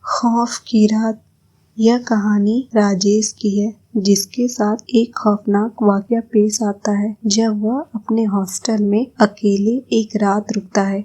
खौफ की रात। यह कहानी राजेश की है, जिसके साथ एक खौफनाक वाकया पेश आता है जब वह अपने हॉस्टल में अकेले एक रात रुकता है।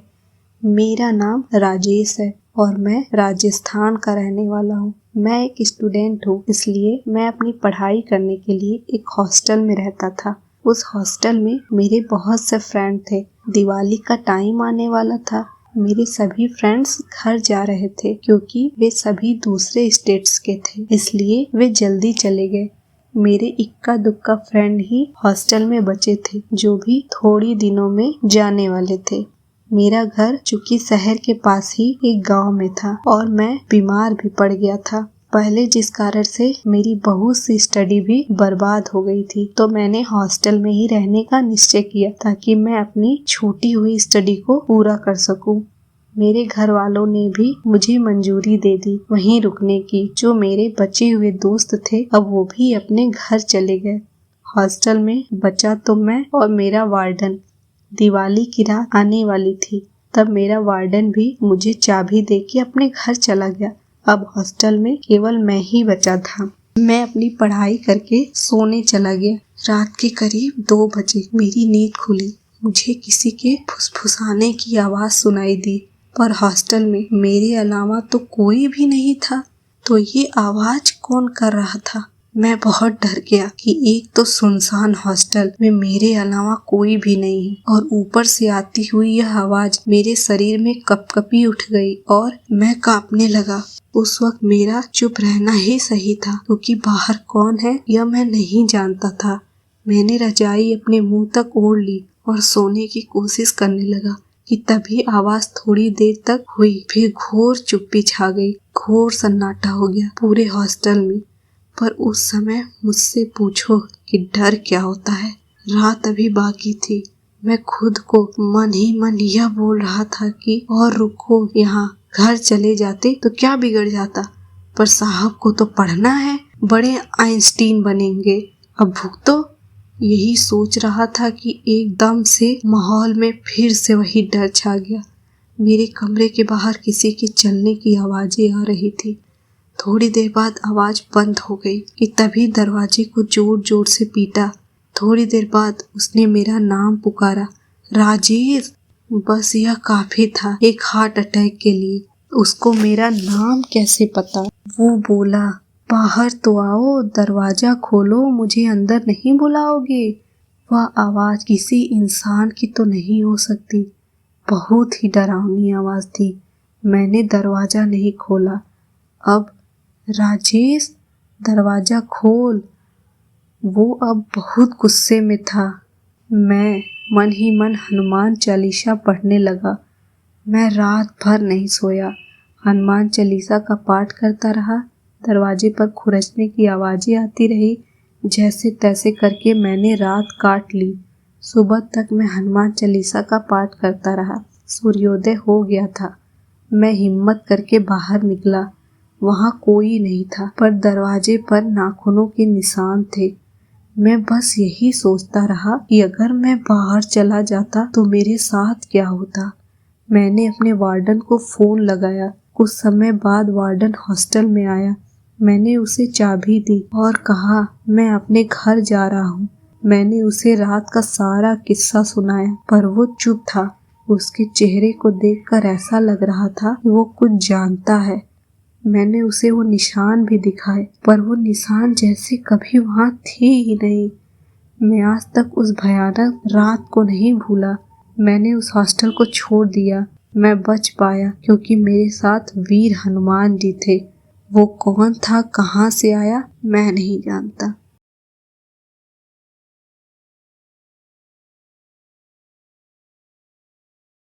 मेरा नाम राजेश है और मैं राजस्थान का रहने वाला हूँ। मैं एक स्टूडेंट हूँ, इसलिए मैं अपनी पढ़ाई करने के लिए एक हॉस्टल में रहता था। उस हॉस्टल में मेरे बहुत से फ्रेंड थे। दिवाली का टाइम आने वाला था। मेरे सभी फ्रेंड्स घर जा रहे थे क्योंकि वे सभी दूसरे स्टेट्स के थे, इसलिए वे जल्दी चले गए। मेरे इक्का दुक्का फ्रेंड ही हॉस्टल में बचे थे, जो भी थोड़ी दिनों में जाने वाले थे। मेरा घर चूंकि शहर के पास ही एक गांव में था और मैं बीमार भी पड़ गया था पहले, जिस कारण से मेरी बहुत सी स्टडी भी बर्बाद हो गई थी। तो मैंने हॉस्टल में ही रहने का निश्चय किया ताकि मैं अपनी छूटी हुई स्टडी को पूरा कर सकूं। मेरे घर वालों ने भी मुझे मंजूरी दे दी वहीं रुकने की। जो मेरे बचे हुए दोस्त थे, अब वो भी अपने घर चले गए। हॉस्टल में बचा तो मैं और मेरा वार्डन। दिवाली की रात आने वाली थी, तब मेरा वार्डन भी मुझे चाबी देके अपने घर चला गया। अब हॉस्टल में केवल मैं ही बचा था। मैं अपनी पढ़ाई करके सोने चला गया। रात के करीब 2 बजे मेरी नींद खुली। मुझे किसी के फुसफुसाने की आवाज सुनाई दी, पर हॉस्टल में मेरे अलावा तो कोई भी नहीं था। तो ये आवाज कौन कर रहा था? मैं बहुत डर गया कि एक तो सुनसान हॉस्टल में मेरे अलावा कोई भी नहीं है और ऊपर से आती हुई यह आवाज मेरे शरीर में कपकपी उठ गई और मैं कांपने लगा। उस वक्त मेरा चुप रहना ही सही था, क्योंकि बाहर कौन है यह मैं नहीं जानता था। मैंने रजाई अपने मुंह तक ओढ़ ली और सोने की कोशिश करने लगा कि तभी आवाज थोड़ी देर तक हुई, फिर घोर चुप्पी छा गई। घोर सन्नाटा हो गया पूरे हॉस्टल में। पर उस समय मुझसे पूछो कि डर क्या होता है। रात अभी बाकी थी। मैं खुद को मन ही मन यह बोल रहा था कि और रुको, यहाँ घर चले जाते तो क्या बिगड़ जाता, पर साहब को तो पढ़ना है, बड़े आइंस्टीन बनेंगे, अब भुगतो। यही सोच रहा था कि एकदम से माहौल में फिर से वही डर छा गया। मेरे कमरे के बाहर किसी के चलने की आवाजें आ रही थी। थोड़ी देर बाद आवाज बंद हो गई कि तभी दरवाजे को जोर जोर से पीटा। थोड़ी देर बाद उसने मेरा नाम पुकारा, राजेश। बस यह काफी था एक हार्ट अटैक के लिए। उसको मेरा नाम कैसे पता? वो बोला, बाहर तो आओ, दरवाजा खोलो, मुझे अंदर नहीं बुलाओगे? वह आवाज किसी इंसान की तो नहीं हो सकती। बहुत ही डरावनी आवाज थी। मैंने दरवाजा नहीं खोला। अब राजेश, दरवाजा खोल। वो अब बहुत गुस्से में था। मैं मन ही मन हनुमान चालीसा पढ़ने लगा। मैं रात भर नहीं सोया। हनुमान चालीसा का पाठ करता रहा। दरवाजे पर खुरचने की आवाजें आती रही। जैसे तैसे करके मैंने रात काट ली। सुबह तक मैं हनुमान चालीसा का पाठ करता रहा। सूर्योदय हो गया था। मैं हिम्मत करके बाहर निकला। वहां कोई नहीं था, पर दरवाजे पर नाखूनों के निशान थे। मैं बस यही सोचता रहा कि अगर मैं बाहर चला जाता तो मेरे साथ क्या होता। मैंने अपने वार्डन को फोन लगाया। कुछ समय बाद वार्डन हॉस्टल में आया। मैंने उसे चाबी दी और कहा मैं अपने घर जा रहा हूँ। मैंने उसे रात का सारा किस्सा सुनाया, पर वो चुप था। उसके चेहरे को देखकर ऐसा लग रहा था कि वो कुछ जानता है। मैंने उसे वो निशान भी दिखाए, पर वो निशान जैसे कभी वहां थे ही नहीं। मैं आज तक उस भयानक रात को नहीं भूला। मैंने उस हॉस्टल को छोड़ दिया। मैं बच पाया क्योंकि मेरे साथ वीर हनुमान जी थे। वो कौन था, कहाँ से आया, मैं नहीं जानता।